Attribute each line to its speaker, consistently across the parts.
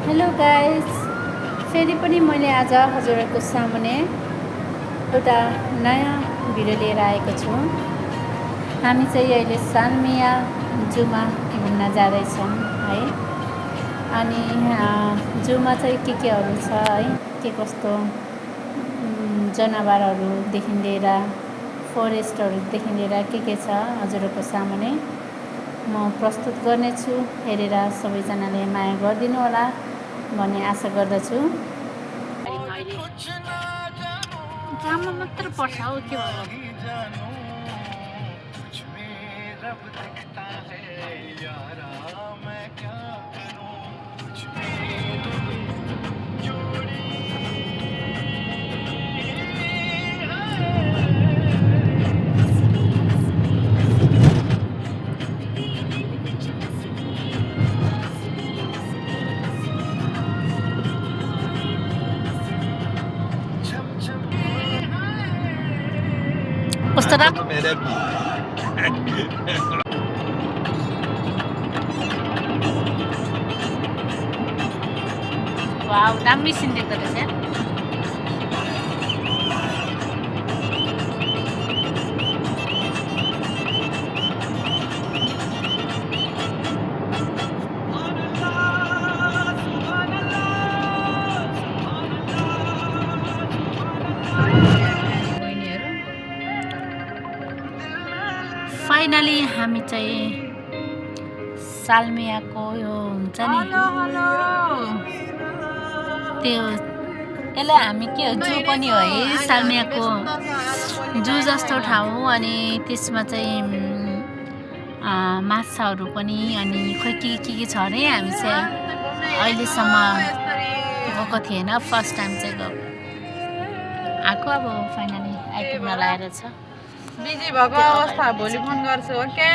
Speaker 1: Hello guys, फेरि पनि मैले आज हजुरहरूको सामुने एउटा नयाँ भिडियो लिएर आएको छु। हामी चाहिँ अहिले सालमिया जूमा घुम्न जाँदैछौँ है। अनि जूमा चाहिँ केहरू छ है, के कस्तो जनावरहरूदेखि लिएर फरेस्टहरूदेखि लिएर के छ हजुरहरूको सामुने म प्रस्तुत गर्नेछु। हेरेर सबैजनाले माया गरिदिनु होला भन्ने आशा गर्दछु। जामा मात्र पर्छ हौ के कस्तो वाउ, दामी सिन देख्दो रहेछ। फाइनली हामी चाहिँ सालमियाको यो हुन्छ नि त्यो यसलाई हामी के हो जू पनि हो है, सालमियाको जू जस्तो ठाउँ। अनि त्यसमा चाहिँ माछाहरू पनि अनि खोइ के छ अरे। हामी चाहिँ अहिलेसम्म गएको थिएन, फर्स्ट टाइम चाहिँ गएको आएको। अब फाइनली आइपुग्न लागेर छ।
Speaker 2: बिजी भएको अवस्था भोलि फोन गर्छु। ओके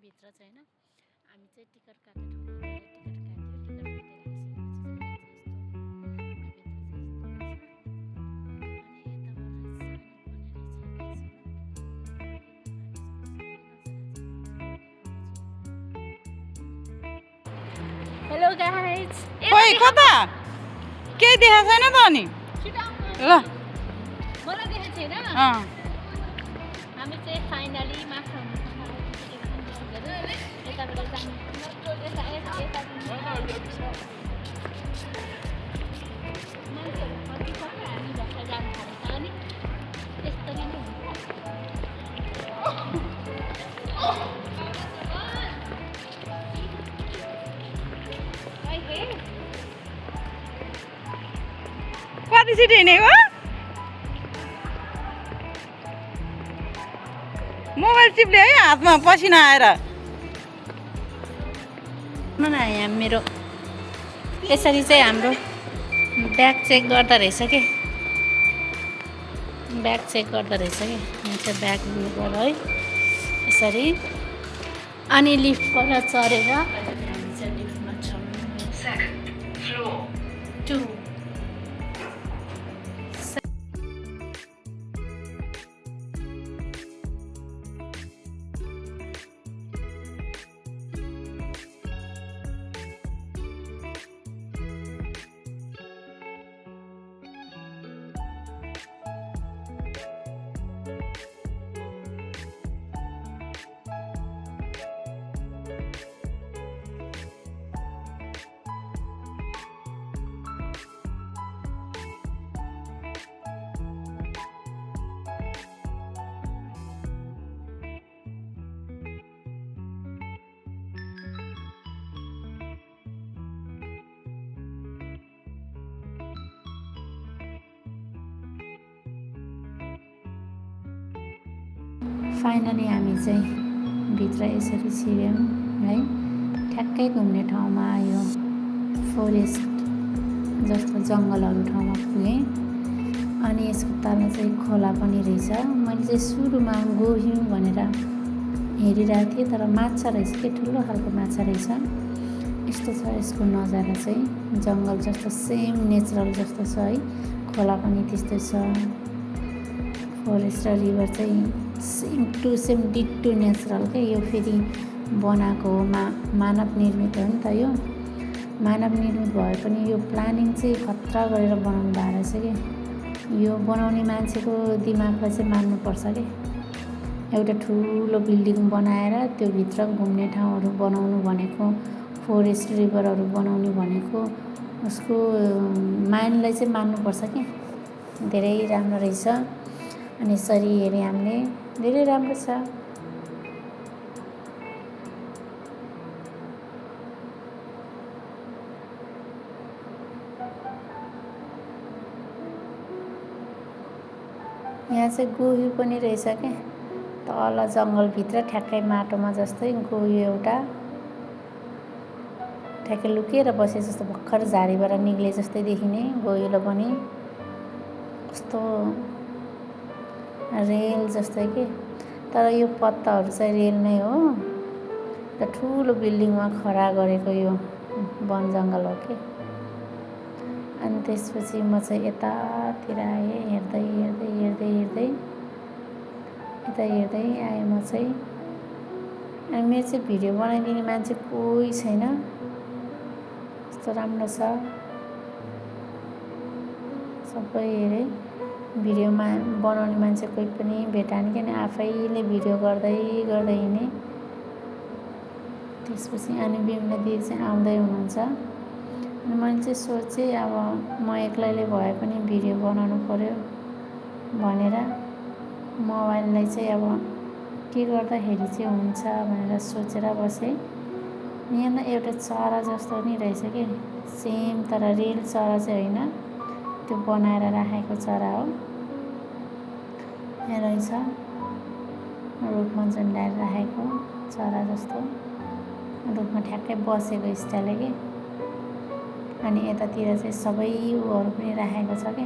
Speaker 1: भित्र चाहिँ होइन, हामी चाहिँ टिकट काटेर हेलो गाइस,
Speaker 2: खोइ कता केही देखाएको छैन त। अनि ल
Speaker 1: मलाई देखेको छैन। हामी चाहिँ फाइनली
Speaker 2: कति सिट हिँडेको मोबाइल चिप्ले है हातमा पसिना आएर।
Speaker 1: मेरो यसरी चाहिँ हाम्रो ब्याग चेक गर्दा रहेछ कि हुन्छ ब्याग लिनुपर्छ है यसरी। अनि लिफ्टबाट चढेर हामी चाहिँ लिफ्टमा छौँ 2। फाइनली हामी चाहिँ भित्र यसरी छिर्यौँ है। ठ्याक्कै घुम्ने ठाउँमा यो फोरेस्ट जस्तो जङ्गलहरू ठाउँमा पुगेँ। अनि यसको तल चाहिँ खोला पनि रहेछ। मैले चाहिँ सुरुमा गोहिउँ भनेर हेरिरहेको थिएँ, तर माछा रहेछ कि ठुलो खालको माछा रहेछ। यस्तो छ यसको नजारा चाहिँ, जङ्गल जस्तो सेम नेचरल जस्तो छ है। खोला पनि त्यस्तै छ। फोरेस्ट र रिभर चाहिँ सेम टु सेम डिट्टु नेचरल के। यो फेरि बनाएको हो, मानव निर्मित हो नि त यो। मानव निर्मित भए पनि यो प्लानिङ चाहिँ खतरा गरेर बनाउनु भएको रहेछ कि। यो बनाउने मान्छेको दिमागलाई चाहिँ मान्नुपर्छ कि। एउटा ठुलो बिल्डिङ बनाएर त्यो भित्र घुम्ने ठाउँहरू बनाउनु भनेको, फोरेस्ट रिभरहरू बनाउनु भनेको, उसको माइन्डलाई चाहिँ मान्नुपर्छ कि। धेरै राम्रो रहेछ। अनि यसरी हेरेँ हामीले, धेरै राम्रो छ। यहाँ चाहिँ गोही पनि रहेछ क्या। तल जङ्गलभित्र ठ्याक्कै माटोमा जस्तै गोही एउटा ठ्याक्कै लुकेर बसे जस्तो, भर्खर झाडीबाट निक्ले जस्तै देखिने गोहिलो पनि। कस्तो रेल जस्तै के, तर यो पत्ताहरू चाहिँ रेल नै हो। र ठुलो बिल्डिङमा खडा गरेको यो वन जङ्गल हो कि। अनि त्यसपछि म चाहिँ यतातिर आएँ, हेर्दै हेर्दै हेर्दै हेर्दै यता हेर्दै आएँ म चाहिँ। अनि मेरो चाहिँ भिडियो बनाइदिने मान्छे कोही छैन। कस्तो राम्रो छ। सबै हेरेँ, भिडियोमा बनाउने मान्छे कोही पनि भेटाएन किन, आफैले भिडियो गर्दै गर्दै हिँडेँ। त्यसपछि अनि बिमला दिदी चाहिँ आउँदै हुनुहुन्छ। अनि मैले चाहिँ सोचेँ अब म एक्लैले भए पनि भिडियो बनाउनु पऱ्यो भनेर मोबाइललाई चाहिँ अब के गर्दाखेरि चाहिँ हुन्छ भनेर सोचेर बसेँ। यहाँ एउटा चरा जस्तो नि रहेछ कि सेम, तर रियल चरा चाहिँ होइन, त्यो बनाएर राखेको चरा हो। यहाँ रहेछ रुखमा झुन्डाएर राखेको चरा जस्तो, रुखमा ठ्याक्कै बसेको स्टाइल कि। अनि यतातिर चाहिँ सबै उयोहरू पनि राखेको छ कि,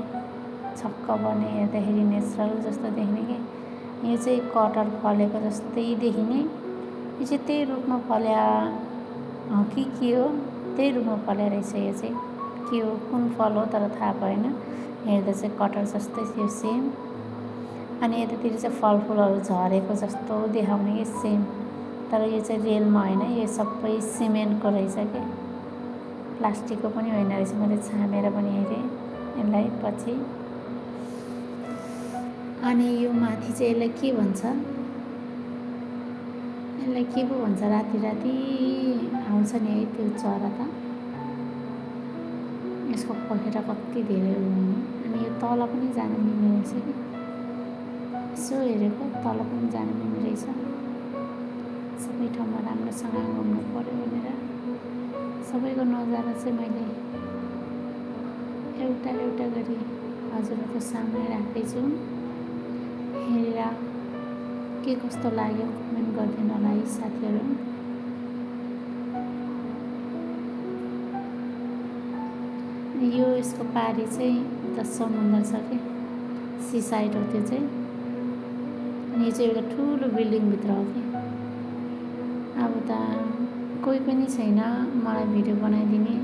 Speaker 1: छक्क पर्ने, हेर्दाखेरि नेचरल जस्तो देख्ने कि। यो चाहिँ कटहर फलेको जस्तै देखिने। यो चाहिँ त्यही रुखमा फल्या हो कि के हो, त्यही रुखमा फल्या रहेछ। यो चाहिँ के हो, कुन फल हो तर थाहा भएन। हेर्दा चाहिँ कटहर जस्तै थियो सेम। अनि यतातिर चाहिँ फलफुलहरू झरेको जस्तो देखाउने कि सेम, तर यो चाहिँ रियलमा होइन, यो सबै सिमेन्टको रहेछ कि, प्लास्टिकको पनि होइन रहेछ। मैले छामेर पनि हेरेँ यसलाई पछि। अनि यो माथि चाहिँ यसलाई के भन्छ, यसलाई के पो भन्छ, राति राति आउँछ नि है त्यो चरा त। यसको पखेटा कति धेरै हुने। अनि यो तल पनि जान मिल्ने रहेछ कि, यसो हेरेको तल पनि जान मिल्ने रहेछ। सबै ठाउँमा राम्रोसँग घुम्नु पऱ्यो भनेर सबैको नजारा चाहिँ मैले एउटा एउटा गरी हजुरहरूको सामने राख्दैछु। हेरेर के कस्तो लाग्यो कमेन्ट गरिदिनु होला है साथीहरू। यो यसको पारी चाहिँ त समुद्र छ कि, सी साइड हो त्यो चाहिँ। अनि यो चाहिँ एउटा ठुलो बिल्डिङभित्र हो कि। अब त कोही पनि छैन मलाई भिडियो बनाइदिने।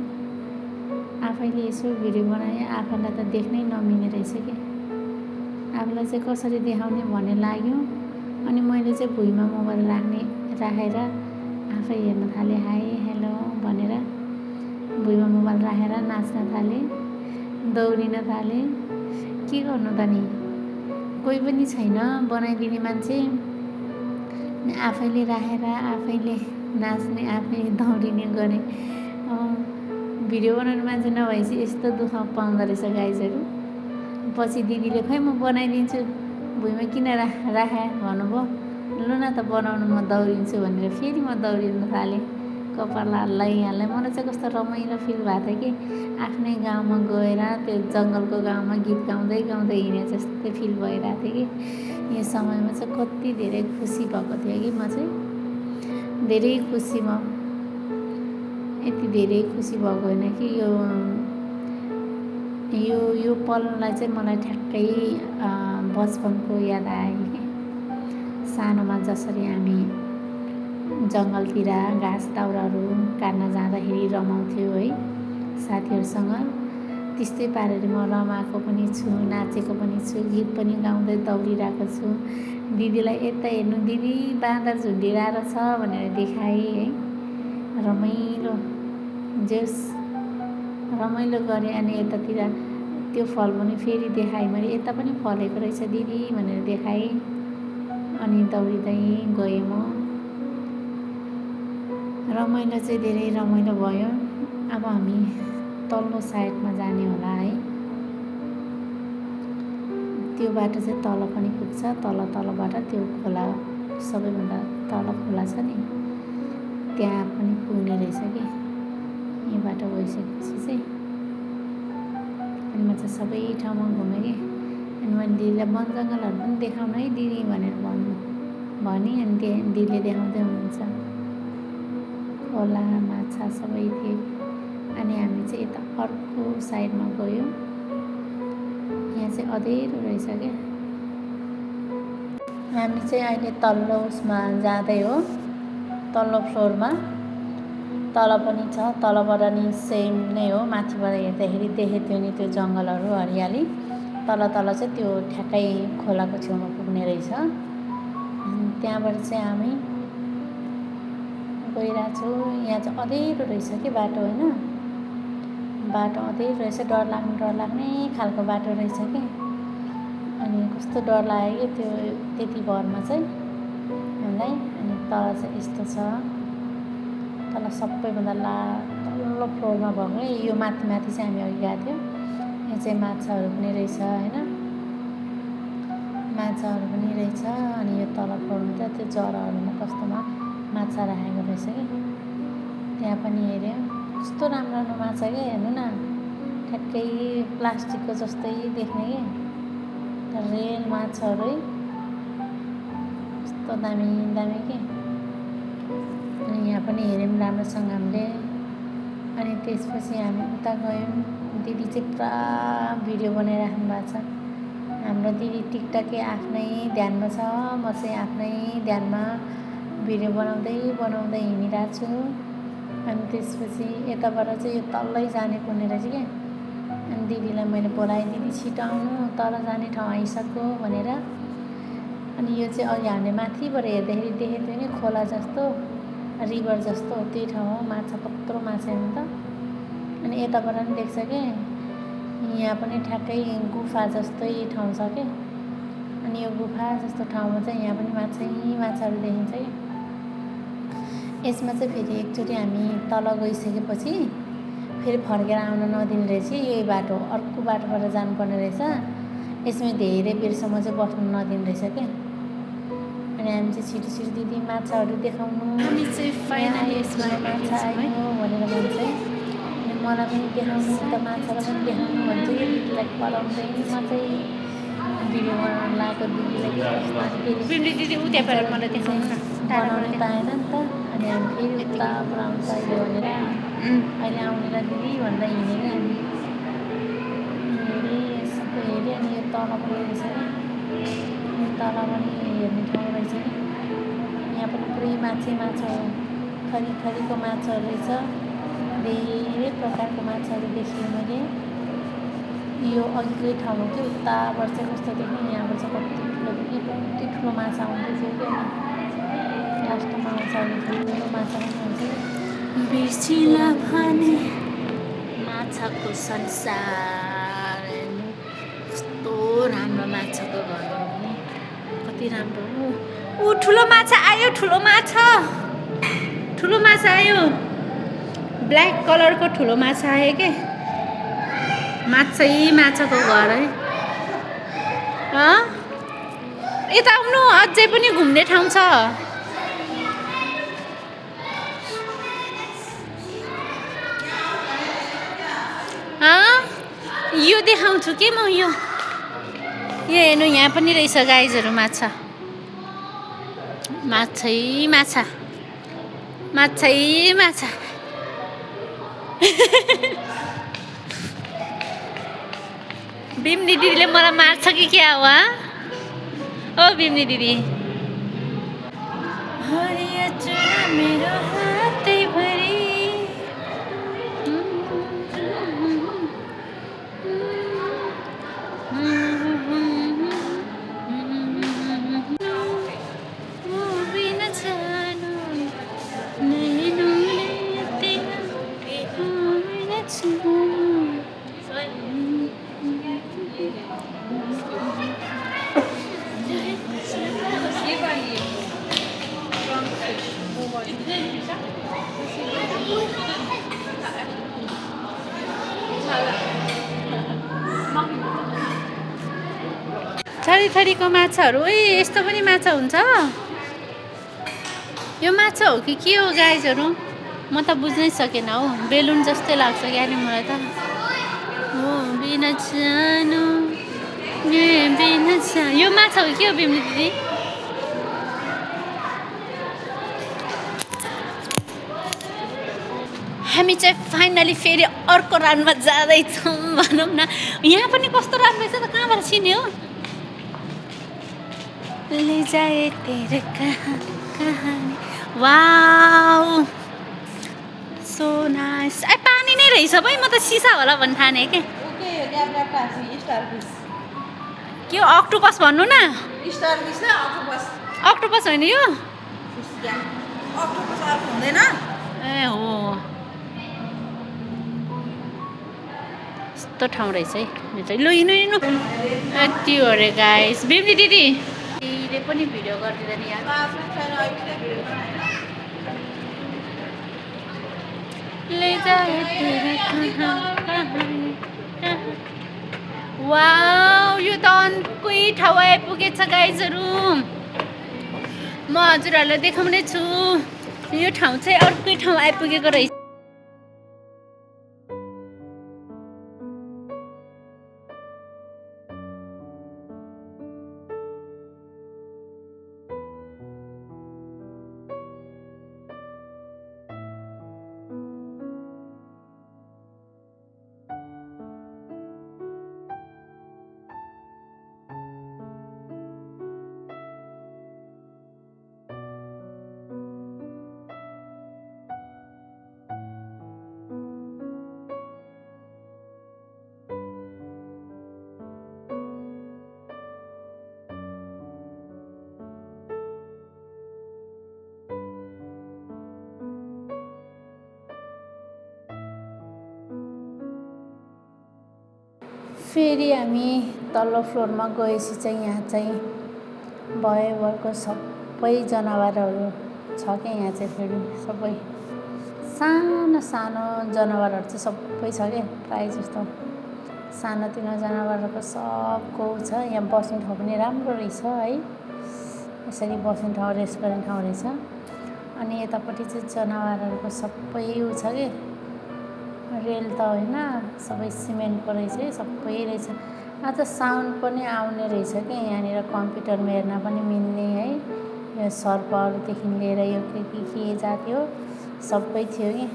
Speaker 1: आफैले यसो भिडियो बनाएँ, आफैलाई त देख्नै नमिल्ने रहेछ कि। आफूलाई चाहिँ कसरी देखाउने भन्ने लाग्यो। अनि मैले चाहिँ भुइँमा मोबाइल राखेर आफै हेर्न थालेँ, हाई हेलो भनेर भुइँमा मोबाइल राखेर नाच्न थालेँ, दौडिन थालेँ। के गर्नु त नि, कोही पनि छैन बनाइदिने मान्छे। आफैले राखेर आफैले नाच्ने, आफै दौडिने गरेँ। भिडियो बनाउने मान्छे नभएपछि यस्तो दुःख पाउँदो रहेछ गाइजहरू। पछि दिदीले खै म बनाइदिन्छु, भुइँमा किन राखे भन्नुभयो। लु न त बनाउनु, म दौडिन्छु भनेर फेरि म दौडिन थालेँ। कपाल हाल्लै मलाई चाहिँ कस्तो रमाइलो फिल भएको थियो कि आफ्नै गाउँमा गएर त्यो जङ्गलको गाउँमा गीत गाउँदै गाउँदै हिँडे जस्तै फिल भइरहेको थियो कि यो समयमा चाहिँ कति धेरै खुसी भएको थियो कि म चाहिँ धेरै खुसी म यति धेरै खुसी भएको होइन कि यो पललाई चाहिँ मलाई ठ्याक्कै बचपनको याद आयो कि सानोमा जसरी हामी जङ्गलतिर घाँस दाउराहरू काट्न जाँदाखेरि रमाउँथ्यो है साथीहरूसँग, त्यस्तै पारेर म रमाएको पनि छु, नाचेको पनि छु, गीत पनि गाउँदै दौडिरहेको छु। दिदीलाई यता हेर्नु, दिदी बाँदर झुन्डिरहेको छ भनेर देखाएँ है। रमाइलो जेस रमाइलो गरेँ। अनि यतातिर त्यो फल पनि फेरि देखाएँ मैले, यता पनि फलेको रहेछ दिदी भनेर देखाएँ। अनि दौडिँदै गएँ म। रमाइलो चाहिँ धेरै रमाइलो भयो। अब हामी तल्लो साइडमा जाने होला है। त्यो बाटो चाहिँ तल पनि पुग्छ, तलबाट त्यो खोला, सबैभन्दा तल खोला छ नि, त्यहाँ पनि पुग्ने रहेछ कि यो बाटो गइसकेपछि चाहिँ। अनि म चाहिँ सबै ठाउँमा घुमेँ कि। अनि मैले दिदीलाई वन जङ्गलहरू पनि देखाउनु है दिदी भनेर भने अनि दिदीले देखाउँदै हुनुहुन्छ। खोला माछा सबै थिए। अनि हामी चाहिँ यता अर्को साइडमा गयो। यहाँ चाहिँ अँधेरो रहेछ क्या। हामी चाहिँ अहिले तल्लो उसमा जाँदै हो, तल्लो फ्लोरमा। तल पनि छ, तलबाट नि सेम नै हो। माथिबाट हेर्दाखेरि देखेको नि त्यो जङ्गलहरू हरियाली, तल चाहिँ त्यो ठ्याक्कै खोलाको छेउमा पुग्ने रहेछ। त्यहाँबाट चाहिँ हामी गइरहेको छु। यहाँ चाहिँ अँधेरो रहेछ कि बाटो, होइन बाटो अँधेरो रहेछ, डर लाग्ने खालको बाटो रहेछ कि। अनि कस्तो डर लाग्यो कि त्यो त्यति भरमा चाहिँ हामीलाई। अनि तल चाहिँ यस्तो छ, तल सबैभन्दा तल्लो फ्लोरमा भएको यो माथि चाहिँ हामी अघि गएको थियौँ। यहाँ चाहिँ माछाहरू पनि रहेछ होइन, माछाहरू पनि रहेछ। अनि यो तल फ्लोरमा त त्यो जराहरूमा कस्तोमा माछा राखेको रहेछ कि, त्यहाँ पनि हेऱ्यौँ। कस्तो राम्रो राम्रो माछा क्या, हेर्नु न, ठ्याक्कै प्लास्टिकको जस्तै देख्ने कि रेल माछाहरू है, कस्तो दामी दामी कि। अनि यहाँ पनि हेऱ्यौँ राम्रोसँग हामीले। अनि त्यसपछि हामी उता गयौँ। दिदी चाहिँ पुरा भिडियो बनाइराख्नु भएको छ। हाम्रो दिदी टिकटकै आफ्नै ध्यानमा छ, म चाहिँ आफ्नै ध्यानमा भिडियो बनाउँदै हिँडिरहेको छु। अनि त्यसपछि यताबाट चाहिँ यो तल्लै जाने पर्ने रहेछ क्या। अनि दिदीलाई मैले बोलाएँ, दिदी छिटो आउनु, तल जाने ठाउँ आइसक्यो भनेर। अनि यो चाहिँ अघि हामीले माथिबाट हेर्दाखेरि देखेको थियो नि खोला जस्तो, रिभर जस्तो, त्यही ठाउँ हो। माछा कत्रो माछा हेर्नु त। अनि यताबाट पनि देख्छ कि यहाँ पनि ठ्याक्कै गुफा जस्तै ठाउँ छ कि। अनि यो गुफा जस्तो ठाउँमा चाहिँ यहाँ पनि माछाहरू देखिन्छ कि। यसमा चाहिँ फेरि एकचोटि हामी तल गइसकेपछि फेरि फर्केर आउन नदिने रहेछ। यही बाटो, अर्को बाटोबाट जानुपर्ने रहेछ। यसमा धेरै बेरसम्म चाहिँ बस्नु नदिने रहेछ क्या। अनि हामी चाहिँ छिटो दिदी माछाहरू देखाउनु,
Speaker 2: हामी चाहिँ फाइनली यसमा
Speaker 1: माछा आयो भनेर भन्छ। अनि मलाई पनि देखाउनु, त माछालाई पनि देखाउनु भन्छ कि दिदीलाई पढाउँदै। म चाहिँ भिडियो बनाउनु लगाएको दिदीलाई
Speaker 2: दिदी उताबाट मलाई देखाउनु न,
Speaker 1: बनाउनु पाएन नि त। अनि हामी फेरि उता पुऱ्याउँछ अहिले भनेर, अहिले आउनेला दिदी भन्दा हिँडेर हामी हेरेँ, सबै हेरेँ। अनि यो तल पनि रहेछ कि, तल पनि हेर्ने ठाउँ रहेछ कि। यहाँ पनि पुरै माछा हो, थरीको माछाहरू रहेछ। धेरै प्रकारको माछाहरू देखेँ मैले। यो अघिकै ठाउँमा थियो, उताबाट चाहिँ कस्तो देख्ने, यहाँबाट चाहिँ कति ठुलो माछा आउँदै थियो कि। लास्टमा आउँछ अहिले ठुलो माछा पनि आउँछ। बिर्सिला भने माछाको संसार, कस्तो राम्रो माछाको घर हो, कति राम्रो हो। ऊ ठुलो माछा आयो, ठुलो माछा आयो, ब्ल्याक कलरको ठुलो माछा आयो के। माछाको घर है। यता आउनु, अझै पनि घुम्ने ठाउँ छ। यो देखाउँछु के म यो हेर्नु यहाँ पनि रहेछ गाइजहरू माछा माछै माछा माछै माछा बिम्नी दिदीले मलाई मार्छ कि क्या हो ओ बिम्नी दिदी हरिया चुरा मेरो हातैभरि थरीथरीको माछाहरू ए यस्तो पनि माछा हुन्छ यो माछा हो कि के हो गाइजहरू म त बुझ्नै सकेन हौ बेलुन जस्तै लाग्छ क्यारे मलाई त हो बिना जानु यो माछा हो के हो बिम्ली दिदी हामी चाहिँ फाइनली फेरि अर्को राउन्डमा जाँदैछौँ भनौँ न यहाँ पनि कस्तो राउन्ड रहेछ त कहाँबाट चिन्यो ले जाए तेरे कहाँ कहानी वाउ सो नाइस ए पानी नै रहेछ भाइ म त सिसा होला भन्ने ठाने के के हो अक्टोपस भन्नु न अक्टोपस होइन यो ए हो यस्तो ठाउँ रहेछ है यो चाहिँ लु हिँड्नु हिँड्नु यति हो अरे गाइस बिम्ली दिदी दिदीले पनि भिडियो गरिदिँदैन यहाँ वाउ यो त अर्कै ठाउँ आइपुगेछ गाइजहरू म हजुरहरूलाई देखाउने छु यो ठाउँ चाहिँ अर्कै ठाउँ आइपुगेको रहेछ फेरि हामी तल्लो फ्लोरमा गएपछि चाहिँ यहाँ चाहिँ भयभरको सबै जनावरहरू छ क्या यहाँ चाहिँ फेरि सबै सानो सानो जनावरहरू चाहिँ सबै छ क्या प्रायः जस्तो सानोतिनो जनावरहरूको सबको छ यहाँ बस्ने ठाउँ पनि राम्रो रहेछ है यसरी बस्ने ठाउँ रेस्ट गर्ने ठाउँ रहेछ अनि यतापट्टि चाहिँ जनावरहरूको सबै उ छ कि रेल त होइन सबै सिमेन्टको रहेछ है सबै रहेछ आज साउन्ड पनि आउने रहेछ कि यहाँनिर कम्प्युटरमा हेर्न पनि मिल्ने है यो सर्पहरूदेखि लिएर यो के जाति हो सबै थियो कि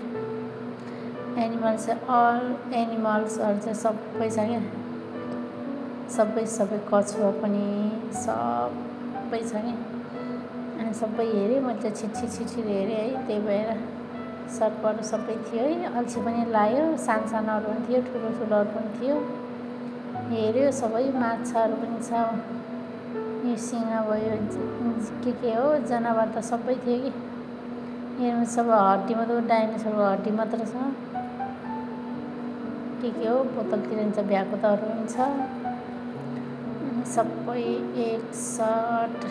Speaker 1: एनिमल्स अल एनिमल्सहरू चाहिँ सबै छ क्या सबै कछुवा पनि सबै छ कि अनि सबै हेरेँ मैले छिटछिट हेरेँ है त्यही भएर सर्पहरू सबै थियो है अल्छी पनि लाग्यो सानसानोहरू पनि थियो ठुलोठुलोहरू पनि थियो हेऱ्यो सबै माछाहरू पनि छ यो सिंह भयो के हो जनावर त सबै थियो कि हेर्नु सब हड्डी मात्र डाइनोसरको हड्डी मात्र छ के हो बोतलतिर चाहिँ भ्याकुताहरू पनि छ सबै एकसाथ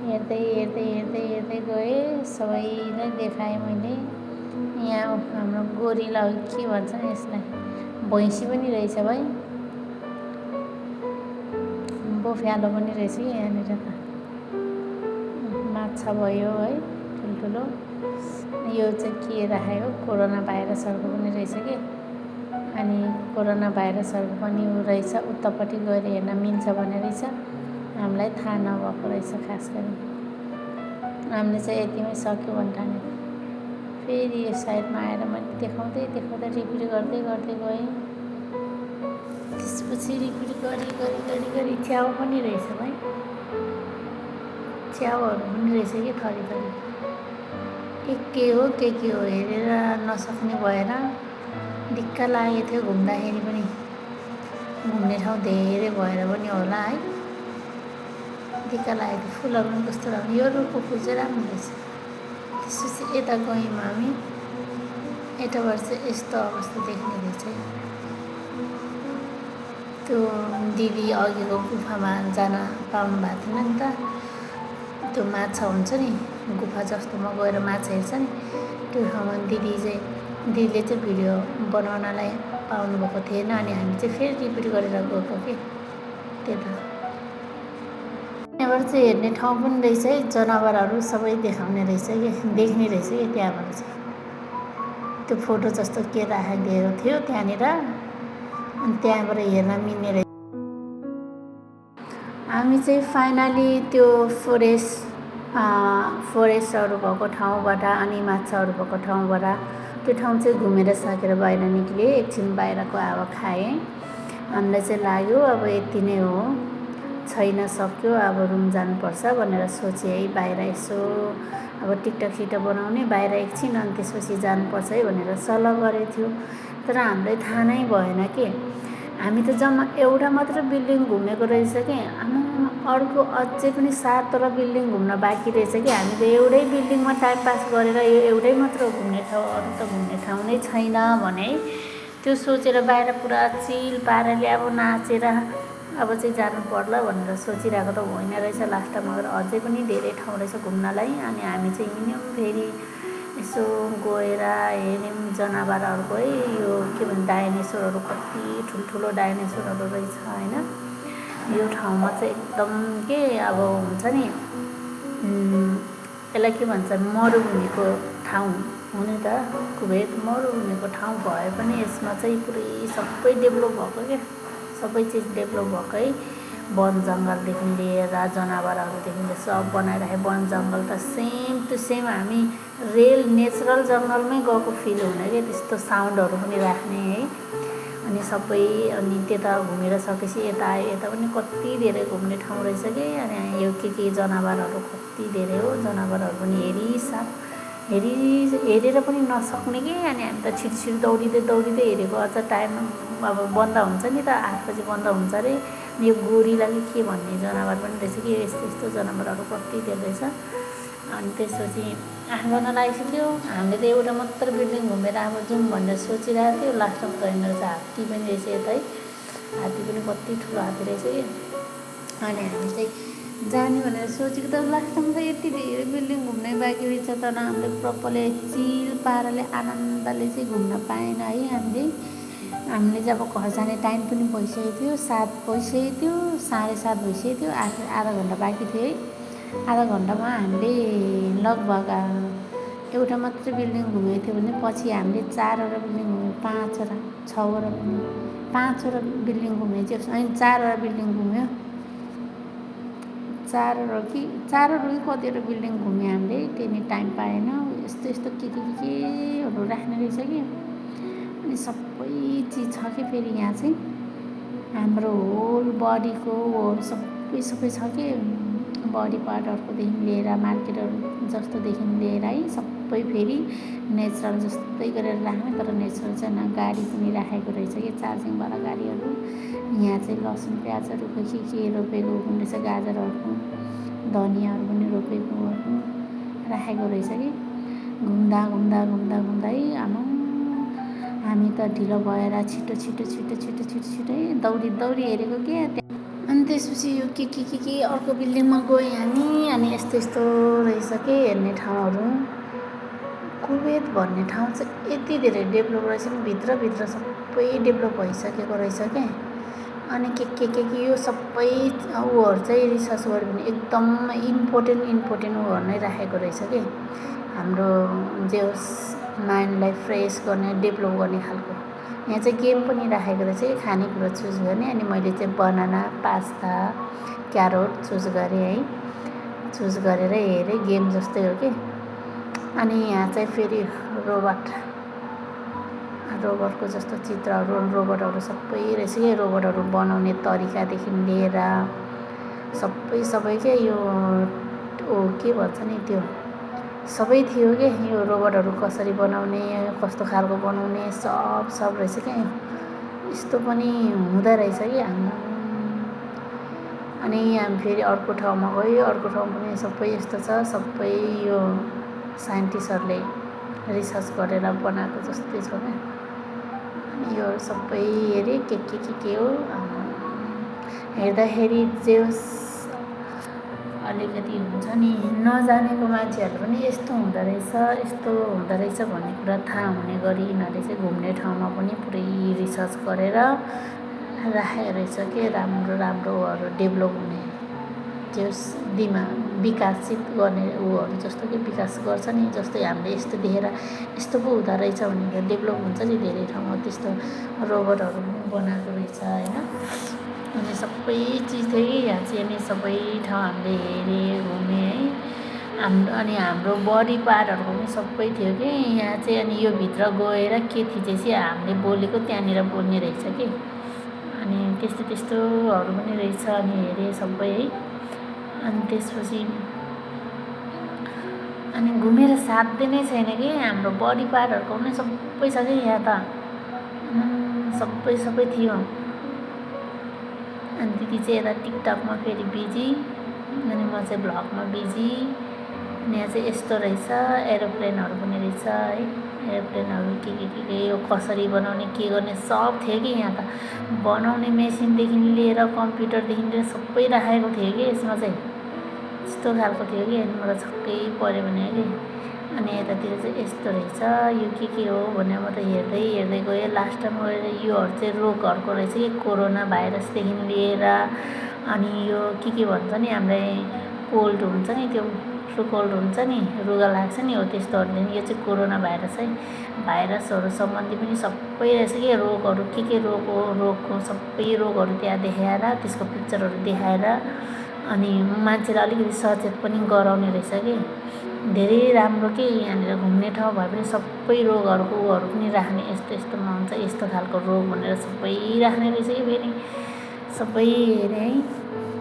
Speaker 1: हेर्दै गएँ सबैलाई देखाएँ मैले यहाँ हाम्रो गोरिला के भन्छ नि यसलाई भैँसी पनि रहेछ भाइ बोफ्यालो पनि रहेछ कि यहाँनिर त माछा भयो है ठुल्ठुलो यो चाहिँ के राखेको कोरोना भाइरसहरूको पनि रहेछ कि अनि कोरोना भाइरसहरू पनि रहेछ, उतापट्टि गएर हेर्न मिल्छ भन्ने रहेछ, हामीलाई थाहा नभएको रहेछ। खास गरी हामीले चाहिँ यतिमै सक्यो भन्ने ठानेको। फेरि यो साइडमा आएर मैले देखाउँदै रिपिट गर्दै गएँ। त्यसपछि रिपिट गरी च्याउ पनि रहेछ भाइ, च्याउहरू पनि रहेछ कि थरी के हो हेरेर नसक्ने भएर दिक्क लागेको थियो। घुम्दाखेरि पनि घुम्ने ठाउँ धेरै भएर पनि होला है, दिक्क लागेको थियो। फुलहरू पनि कस्तो राम्रो, यो रुखको फुल चाहिँ राम्रो रहेछ। त्यसपछि यता गयौँ हामी, यताबाट चाहिँ यस्तो अवस्था देख्ने रहेछ। त्यो दिदी अघिको गुफामा जान पाउनु भएको थिएन नि त, त्यो माछा हुन्छ नि गुफा जस्तोमा गएर माछा हेर्छ नि, त्यो ठाउँमा दिदीले चाहिँ भिडियो बनाउनलाई पाउनुभएको थिएन। अनि हामी चाहिँ फेरि रिपिट गरेर गएको कि त्यता। त्यहाँबाट चाहिँ हेर्ने ठाउँ पनि रहेछ है, जनावरहरू सबै देखाउने रहेछ कि देख्ने रहेछ कि त्यहाँबाट चाहिँ त्यो फोटो जस्तो के राखिदिएको थियो त्यहाँनिर, अनि त्यहाँबाट हेर्न मिल्ने रहेछ। हामी चाहिँ फाइनली त्यो फोरेस्टहरू भएको ठाउँबाट अनि माछाहरू भएको ठाउँबाट त्यो ठाउँ चाहिँ घुमेर सकेर बाहिर निक्लेँ। एकछिन बाहिरको हावा खाएँ। हामीलाई चाहिँ लाग्यो अब यति नै हो, छैन, सक्यो, अब रुम जानुपर्छ भनेर सोचेँ है। बाहिर यसो अब टिकटक बनाउने, बाहिर एकछिन, अनि त्यसपछि जानुपर्छ है भनेर सल्लाह गरेको थियो। तर हामीलाई थाहा नै भएन कि हामी त जम्मा एउटा मात्र बिल्डिङ घुमेको रहेछ कि, अर्को अझै पनि 7वटा बिल्डिङ घुम्न बाँकी रहेछ कि। हामी त एउटै बिल्डिङमा टाइम पास गरेर यो एउटै मात्र घुम्ने ठाउँ, अरू त घुम्ने ठाउँ नै छैन भने त्यो सोचेर बाहिर पुरा चिल पाराले अब नाचेर अब चाहिँ जानु पर्ला भनेर सोचिरहेको त होइन रहेछ लास्टमा गएर। अझै पनि धेरै ठाउँ रहेछ घुम्नलाई। अनि हामी चाहिँ हिँड्यौँ, फेरि यसो गएर हेऱ्यौँ जनावरहरूको है, यो के भन्छ डाइनोसरहरू, कति ठुल्ठुलो डाइनोसरहरू रहेछ होइन। यो ठाउँमा चाहिँ एकदम के अब हुन्छ नि, यसलाई के भन्छ, मरुभूमिको ठाउँ हो नि त। कुवेत मरुभूमिको ठाउँ भए पनि यसमा चाहिँ पुरै सबै डेभलप भएको क्या, सबै चिज डेभलप भएकै। वन जङ्गलदेखि लिएर जनावरहरूदेखि लिएर सब बनाइराखे। वन जङ्गल त सेम टु सेम हामी नेचरल जङ्गलमै गएको फिल हुने क्या, त्यस्तो साउन्डहरू पनि राख्ने है। अनि सबै अनि त्यता घुमेर सकेपछि यता आयो, यता पनि कति धेरै घुम्ने ठाउँ रहेछ कि। अनि यो के जनावरहरू कति धेरै हो, जनावरहरू पनि हेरेर पनि नसक्ने कि। अनि हामी त छिटो दौडिँदै हेरेको। अझ टाइम अब बन्द हुन्छ नि त, 8 बजी बन्द हुन्छ अरे। यो गोरीलाई के भन्ने जनावर पनि रहेछ कि, यस्तो जनावरहरू कति धेरै रहेछ। अनि त्यसपछि गर्न लागिसक्यो। हामीले त एउटा मात्र बिल्डिङ घुमेर अब जाउँ भनेर सोचिरहेको थियो। लास्टमा त होइन रहेछ, हात्ती पनि रहेछ यतै, हात्ती पनि कति ठुलो हात्ती रहेछ कि। अनि हामी चाहिँ जाने भनेर सोचेको त लास्टमा त यति धेरै बिल्डिङ घुम्नै बाँकी रहेछ। तर हामीले प्रपरले चिल पाराले आनन्दले चाहिँ घुम्न पाएन है। हामीले चाहिँ अब घर जाने टाइम पनि भइसकेको थियो, 7 भइसकेको थियो, 7:30 भइसकेको थियो। आधा घन्टा बाँकी थियो है। आधा घन्टामा हामीले लगभग एउटा मात्र बिल्डिङ घुमेको थियो भने पछि हामीले 4वटा बिल्डिङ घुम्यौँ, 5वटा 6वटा 5वटा बिल्डिङ घुमेको थियो। अनि 4वटा बिल्डिङ घुम्यो, 4वटा कि कतिवटा बिल्डिङ घुम्यो हामीले, त्यति टाइम पाएन। यस्तो केहरू राख्ने रहेछ कि। अनि सबै चिज छ कि फेरि यहाँ चाहिँ हाम्रो होल बडीको सबै छ कि, बडी पार्टहरूकोदेखि लिएर मार्केटहरू जस्तोदेखि लिएर है, सबै फेरि नेचरल जस्तै गरेर राख्ने। तर नेचरल चाहिँ गाडी पनि राखेको रहेछ कि, चार्जिङवाला गाडीहरू। यहाँ चाहिँ लसुन प्याजहरू के रोपेको पनि रहेछ, गाजरहरू, धनियाँहरू पनि रोपेकोहरू राखेको रहेछ कि। घुम्दा है हामी त ढिलो भएर छिटो दौडी हेरेको के। अनि त्यसपछि यो के अर्को बिल्डिङमा गयौँ हामी। अनि यस्तो रहेछ कि हेर्ने ठाउँहरू। कुवेत भन्ने ठाउँ चाहिँ यति धेरै डेभलप रहेछ नि, भित्रभित्र सबै डेभलप भइसकेको रहेछ क्या। अनि के यो सबै उयोहरू चाहिँ रिसर्च गऱ्यो भने एकदम इम्पोर्टेन्ट उयोहरू नै राखेको रहेछ कि। हाम्रो जे होस् माइन्डलाई फ्रेस गर्ने, डेभलप गर्ने खालको यहाँ चाहिँ गेम पनि राखेको रहेछ कि खानेकुरा चुज गर्ने। अनि मैले चाहिँ बनाना, पास्ता, क्यारोट चुज गरेँ है। चुज गरेर हेरेँ, गेम जस्तै हो कि। अनि यहाँ चाहिँ फेरि रोबोटको जस्तो चित्रहरू, रोबोटहरू सबै रहेछ कि। रोबोटहरू बनाउने तरिकादेखि लिएर सबै के यो के भन्छ नि त्यो सबै थियो कि। यो रोबोटहरू कसरी बनाउने, कस्तो खालको बनाउने सब रहेछ क्या। यस्तो पनि हुँदो रहेछ कि हाम्रो। अनि हामी फेरि अर्को ठाउँमा गयो। अर्को ठाउँ पनि सबै यस्तो छ। सबै यो साइन्टिस्टहरूले रिसर्च गरेर बनाएको जस्तै छ क्या। अनि यो सबै हेरेँ के हो हेर्दाखेरि जे अलिकति हुन्छ नि, नजानेको मान्छेहरू पनि यस्तो हुँदो रहेछ भन्ने कुरा थाहा हुने गरी यिनीहरूले चाहिँ घुम्ने ठाउँमा पनि पुरै रिसर्च गरेर राखेको रहेछ कि। राम्रोहरू डेभलप हुने जस विकासित गर्ने ऊहरू जस्तो कि विकास गर्छ नि। जस्तै हामीले यस्तो देखेर यस्तो पो हुँदो रहेछ भनेर डेभलप हुन्छ नि धेरै ठाउँमा, त्यस्तो रोबोटहरू पनि बनाएको रहेछ होइन। अनि सबै चिज थियो कि यहाँ चाहिँ। अनि सबै ठाउँ हामीले हेरेँ, घुमेँ है। अनि हाम्रो बडी पार्टहरूको पनि सबै थियो कि यहाँ चाहिँ। अनि यो भित्र गएर के थिचेपछि हामीले बोलेको त्यहाँनिर बोल्ने रहेछ कि। अनि त्यस्तोहरू पनि रहेछ। अनि हेरेँ सबै है। अनि त्यसपछि अनि घुमेर साध्य नै छैन कि। हाम्रो बडी पार्टहरूको पनि सबै छ कि यहाँ त। सबै थियो। अनि दिदी चाहिँ यता टिकटकमा फेरि बिजी, अनि म चाहिँ भ्लगमा बिजी। अनि यहाँ चाहिँ यस्तो रहेछ, एरोप्लेनहरू पनि रहेछ है। एरोप्लेनहरू के यो कसरी बनाउने, के गर्ने सब थियो कि यहाँ त। बनाउने मेसिनदेखि लिएर कम्प्युटरदेखि लिएर सबै राखेको थियो कि यसमा चाहिँ। यस्तो खालको थियो कि। अनि मलाई छक्कै पऱ्यो भने कि। अनि यतातिर चाहिँ यस्तो रहेछ, यो के हो भनेर म त हेर्दै गएँ। लास्ट टाइम गएर योहरू चाहिँ रोगहरूको रहेछ कि, कोरोना भाइरसदेखि लिएर। अनि यो के भन्छ नि, हामीलाई कोल्ड हुन्छ नि, त्यो फ्लू कोल्ड हुन्छ नि, रुगा लाग्छ नि, हो त्यस्तोहरूले नि। यो चाहिँ कोरोना भाइरस है। भाइरसहरू सम्बन्धी पनि सबै रहेछ कि। रोगहरू के रोगको सबै रोगहरू त्यहाँ देखाएर, त्यसको पिक्चरहरू देखाएर अनि मान्छेलाई अलिकति सचेत पनि गराउने रहेछ कि। धेरै राम्रो कि। यहाँनिर घुम्ने ठाउँ भए पनि सबै रोगहरूको ऊहरू पनि राख्ने, यस्तोमा हुन्छ, यस्तो खालको रोग भनेर सबै राख्ने रहेछ कि। फेरि सबै हेरेँ है।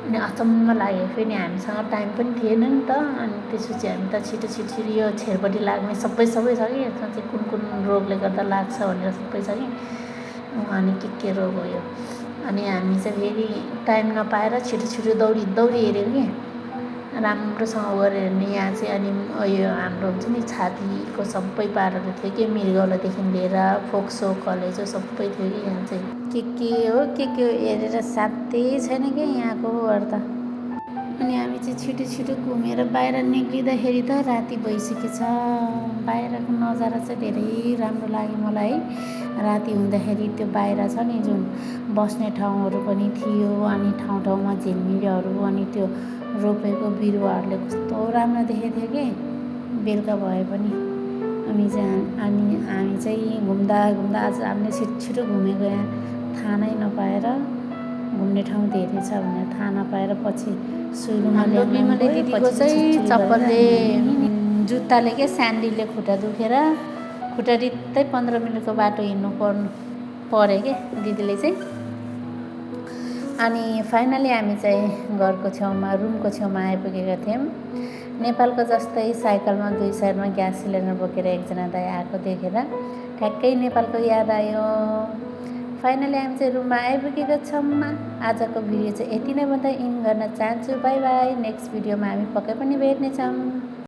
Speaker 1: अनि अचम्म लाग्यो। फेरि हामीसँग टाइम पनि थिएन नि त। अनि त्यसपछि हामी त छिटो यो छेरपट्टि लाग्ने सबै छ कि। यसमा चाहिँ कुन रोगले गर्दा लाग्छ भनेर सबै छ कि। अनि के रोग हो यो। अनि हामी चाहिँ फेरि टाइम नपाएर छिटो दौडी हेऱ्यौँ कि। राम्रोसँग गरेर हेर्ने यहाँ चाहिँ। अनि यो हाम्रो हुन्छ नि छातीको सबै पार्टहरू थियो कि, मृगौलादेखि लिएर फोक्सो, कलेजो सबै थियो कि यहाँ चाहिँ। के हो हेरेर साध्यै छैन कि यहाँकोहरू त। अनि हामी चाहिँ छिटो घुमेर बाहिर निक्लिँदाखेरि त राति भइसकेछ। बाहिरको नजारा चाहिँ धेरै राम्रो लाग्यो मलाई है। राति हुँदाखेरि त्यो बाहिर छ नि जुन बस्ने ठाउँहरू पनि थियो। अनि ठाउँमा झिलमिलहरू, अनि त्यो रोपेको बिरुवाहरूले कस्तो राम्रो देखेको थियो कि बेलुका भए पनि। हामी चाहिँ घुम्दा आज हामीले छिटो घुमेको यहाँ थाहा नै नपाएर। घुम्ने ठाउँ धेरै छ भनेर थाहा नपाएर पछि सुरुमा बिमले दिदीको चाहिँ चप्पलले, जुत्ताले के स्यान्डलले खुट्टा दुखेर खुट्टा रित्तै 15 मिनटको बाटो हिँड्नु पऱ्यो कि दिदीले चाहिँ। अनि फाइनली हामी चाहिँ घरको छेउमा, रुमको छेउमा आइपुगेका थियौँ। नेपालको जस्तै साइकलमा 2 साइडमा ग्यास सिलिन्डर बोकेर एकजना दाइ आएको देखेर ठ्याक्कै नेपालको याद आयो। फाइनली हामी चाहिँ रुममा आइपुगेका छौँ। आजको भिडियो चाहिँ यति नै भन्दै इन्ड गर्न चाहन्छु। By by. नेक्स्ट भिडियोमा हामी पक्कै पनि भेट्नेछौँ।